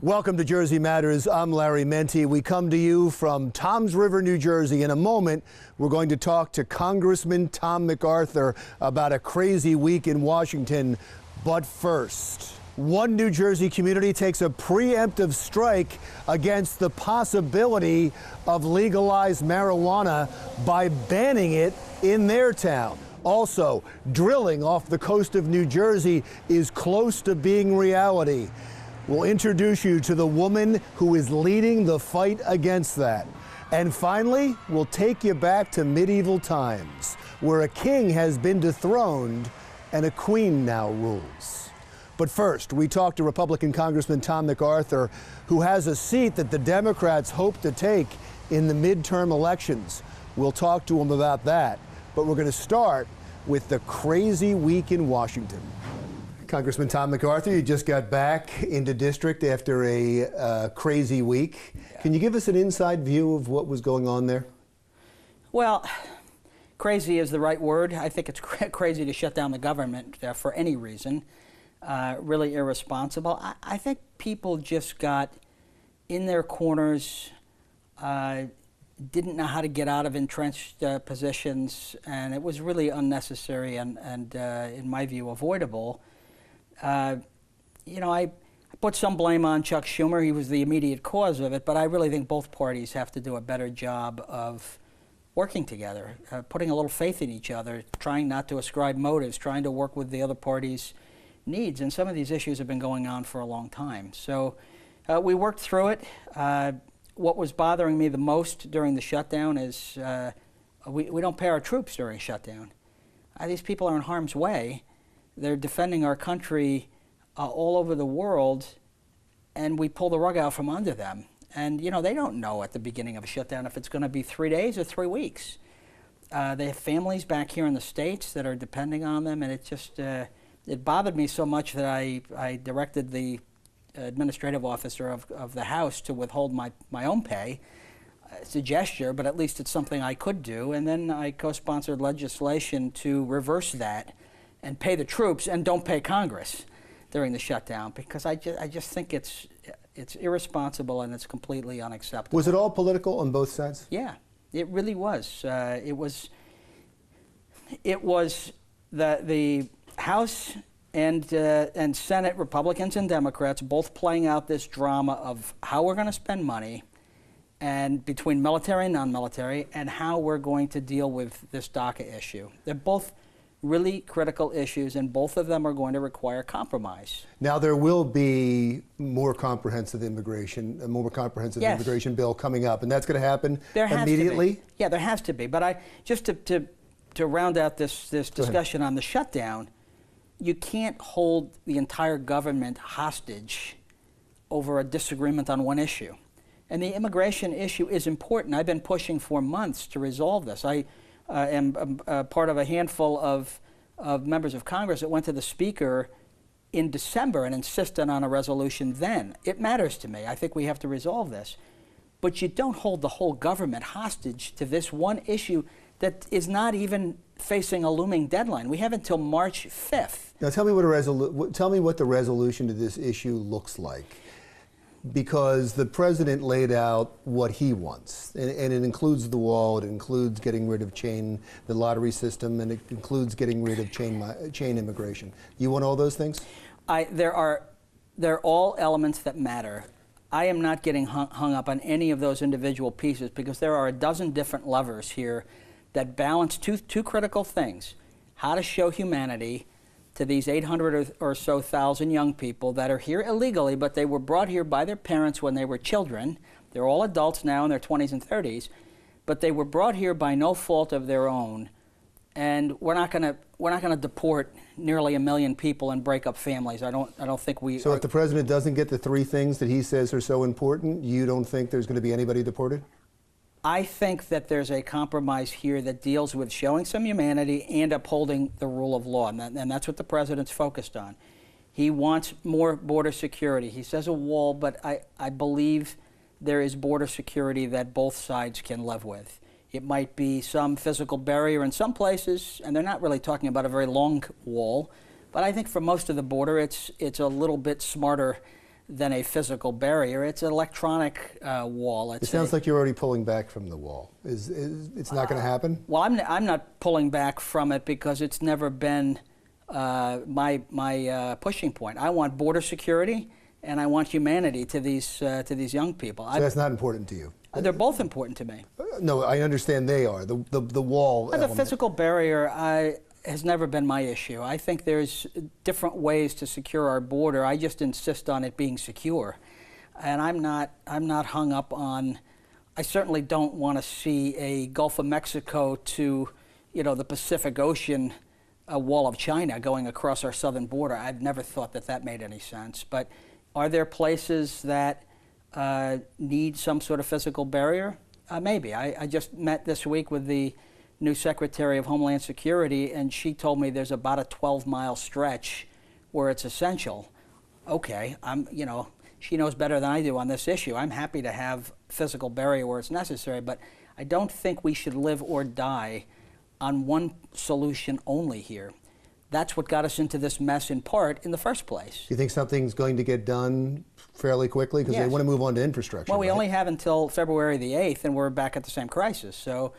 Welcome to Jersey Matters. I'm Larry Menti. We come to you from Toms River, New Jersey. In a moment, we're going to talk to Congressman Tom Macarthur about a crazy week in Washington. But first, one New Jersey community takes a preemptive strike against the possibility of legalized marijuana by banning it in their town. Also, drilling off the coast of New Jersey is close to being reality. We'll introduce you to the woman who is leading the fight against that. And finally, we'll take you back to medieval times, where a king has been dethroned and a queen now rules. But first, we talk to Republican Congressman Tom Macarthur, who has a seat that the Democrats hope to take in the midterm elections. We'll talk to him about that. But we're going to start with the crazy week in Washington. Congressman Tom Macarthur, you just got back into district after a crazy week. Yeah. Can you give us an inside view of what was going on there? Well, crazy is the right word. I think it's crazy to shut down the government for any reason. Really irresponsible. I think people just got in their corners, didn't know how to get out of entrenched positions, and it was really unnecessary and in my view, avoidable. I put some blame on Chuck Schumer. He was the immediate cause of it, but I really think both parties have to do a better job of working together, putting a little faith in each other, trying not to ascribe motives, trying to work with the other party's needs. And some of these issues have been going on for a long time. So we worked through it. What was bothering me the most during the shutdown is we don't pay our troops during shutdown. These people are in harm's way. They're defending our country all over the world, and we pull the rug out from under them. And, they don't know at the beginning of a shutdown if it's going to be 3 days or 3 weeks. They have families back here in the States that are depending on them, and it just, it bothered me so much that I directed the administrative officer of the House to withhold my own pay. It's a gesture, but at least it's something I could do. And then I co-sponsored legislation to reverse that and pay the troops and don't pay Congress during the shutdown, because I just think it's irresponsible and it's completely unacceptable. Was it all political on both sides? Yeah, it really was. It was the House and Senate Republicans and Democrats both playing out this drama of how we're going to spend money, and between military and non-military, and how we're going to deal with this DACA issue. They're both really critical issues, and both of them are going to require compromise. Now, there will be more comprehensive immigration, a more comprehensive immigration bill coming up, and that's going to happen immediately? Yeah, there has to be. But just to round out this discussion on the shutdown, you can't hold the entire government hostage over a disagreement on one issue. And the immigration issue is important. I've been pushing for months to resolve this. I am part of a handful of members of Congress that went to the Speaker in December and insisted on a resolution then. It matters to me. I think we have to resolve this. But you don't hold the whole government hostage to this one issue that is not even facing a looming deadline. We have until March 5th. Now tell me what the resolution to this issue looks like. Because the president laid out what he wants, and it includes the wall, it includes getting rid of the lottery system, and it includes getting rid of chain immigration. You want all those things? They're all elements that matter. I am not getting hung up on any of those individual pieces, because there are a dozen different levers here that balance two critical things: how to show humanity to these 800 or so thousand young people that are here illegally, but they were brought here by their parents when they were children. They're all adults now in their 20s and 30s, but they were brought here by no fault of their own. And we're not going to deport nearly 1 million people and break up families. I don't think we. So if the president doesn't get the 3 things that he says are so important, you don't think there's going to be anybody deported? I think that there's a compromise here that deals with showing some humanity and upholding the rule of law, and that's what the president's focused on. He wants more border security. He says a wall, but I believe there is border security that both sides can live with. It might be some physical barrier in some places, and they're not really talking about a very long wall, but I think for most of the border, it's a little bit smarter than a physical barrier. It's an electronic wall. It sounds like you're already pulling back from the wall. It's not going to happen? Well, I'm not pulling back from it because it's never been my pushing point. I want border security, and I want humanity to these young people. So that's not important to you? They're both important to me. No, I understand they are. The wall The physical barrier has never been my issue. I think there's different ways to secure our border. I just insist on it being secure, and I'm not hung up on. I certainly don't want to see a Gulf of Mexico to, the Pacific Ocean, a wall of China going across our southern border. I've never thought that made any sense. But are there places that need some sort of physical barrier? Maybe. I just met this week with the new Secretary of Homeland Security, and she told me there's about a 12-mile stretch where it's essential. Okay, she knows better than I do on this issue. I'm happy to have physical barrier where it's necessary, but I don't think we should live or die on one solution only here. That's what got us into this mess in part in the first place. Do you think something's going to get done fairly quickly? Because they want to move on to infrastructure. Well, we only have until February the 8th, and we're back at the same crisis. So,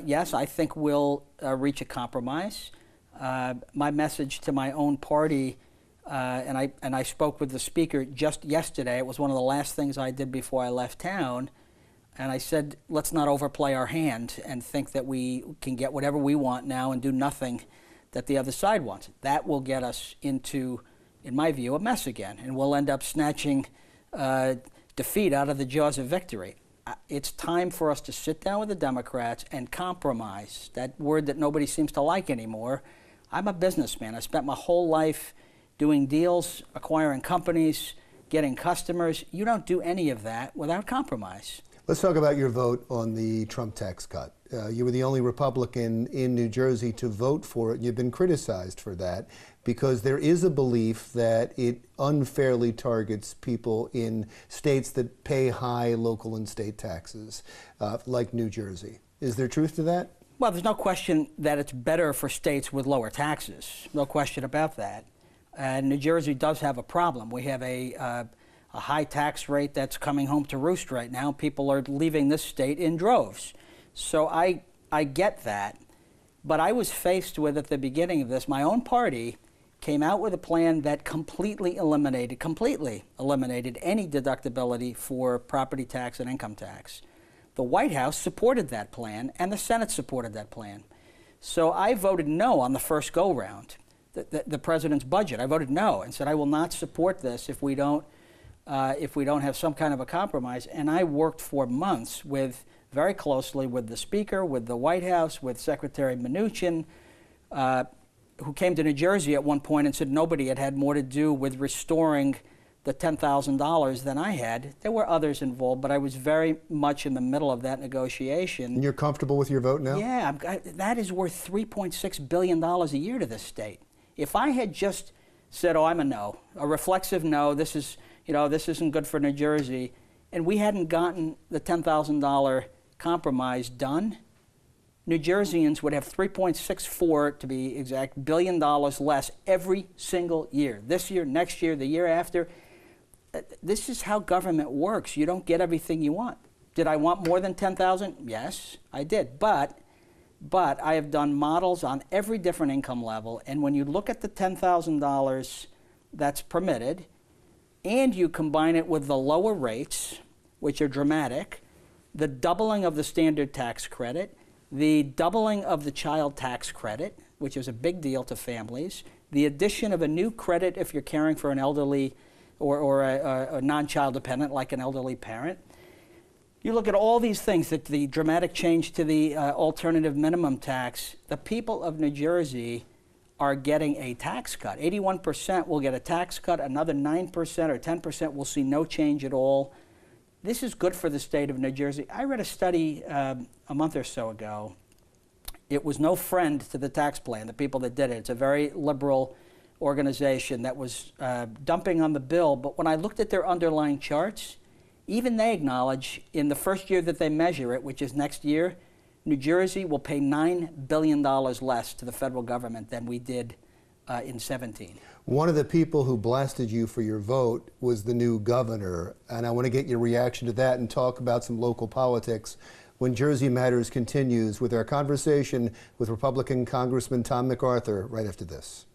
yes, I think we'll reach a compromise. My message to my own party, and I spoke with the speaker just yesterday. It was one of the last things I did before I left town. And I said, let's not overplay our hand and think that we can get whatever we want now and do nothing that the other side wants. That will get us into, in my view, a mess again, and we'll end up snatching defeat out of the jaws of victory. It's time for us to sit down with the Democrats and compromise, that word that nobody seems to like anymore. I'm a businessman. I spent my whole life doing deals, acquiring companies, getting customers. You don't do any of that without compromise. Let's talk about your vote on the Trump tax cut. You were the only Republican in New Jersey to vote for it. You've been criticized for that because there is a belief that it unfairly targets people in states that pay high local and state taxes, like New Jersey. Is there truth to that? Well, there's no question that it's better for states with lower taxes. No question about that. And New Jersey does have a problem. We have a high tax rate that's coming home to roost right now. People are leaving this state in droves. So I get that. But I was faced with, at the beginning of this, my own party came out with a plan that completely eliminated any deductibility for property tax and income tax. The White House supported that plan, and the Senate supported that plan. So I voted no on the first go-round, the president's budget. I voted no and said I will not support this if we don't have some kind of a compromise. And I worked for months very closely with the Speaker, with the White House, with Secretary Mnuchin, who came to New Jersey at one point and said nobody had more to do with restoring the $10,000 than I had. There were others involved, but I was very much in the middle of that negotiation. And you're comfortable with your vote now? Yeah, that is worth $3.6 billion a year to this state. If I had just said, oh, I'm a no, a reflexive no, this isn't good for New Jersey, and we hadn't gotten the $10,000 compromise done, New Jerseyans would have $3.64, to be exact, billion less every single year. This year, next year, the year after. This is how government works. You don't get everything you want. Did I want more than $10,000? Yes, I did. But I have done models on every different income level, and when you look at the $10,000 that's permitted, and you combine it with the lower rates, which are dramatic, the doubling of the standard tax credit, the doubling of the child tax credit, which is a big deal to families, the addition of a new credit if you're caring for an elderly or a non-child dependent like an elderly parent. You look at all these things, the dramatic change to the alternative minimum tax, the people of New Jersey are getting a tax cut. 81% will get a tax cut, another 9% or 10% will see no change at all. This is good for the state of New Jersey. I read a study a month or so ago. It was no friend to the tax plan, the people that did it. It's a very liberal organization that was dumping on the bill, but when I looked at their underlying charts, even they acknowledge in the first year that they measure it, which is next year, New Jersey will pay $9 billion less to the federal government than we did in 17. One of the people who blasted you for your vote was the new governor, and I want to get your reaction to that and talk about some local politics when Jersey Matters continues with our conversation with Republican Congressman Tom Macarthur right after this.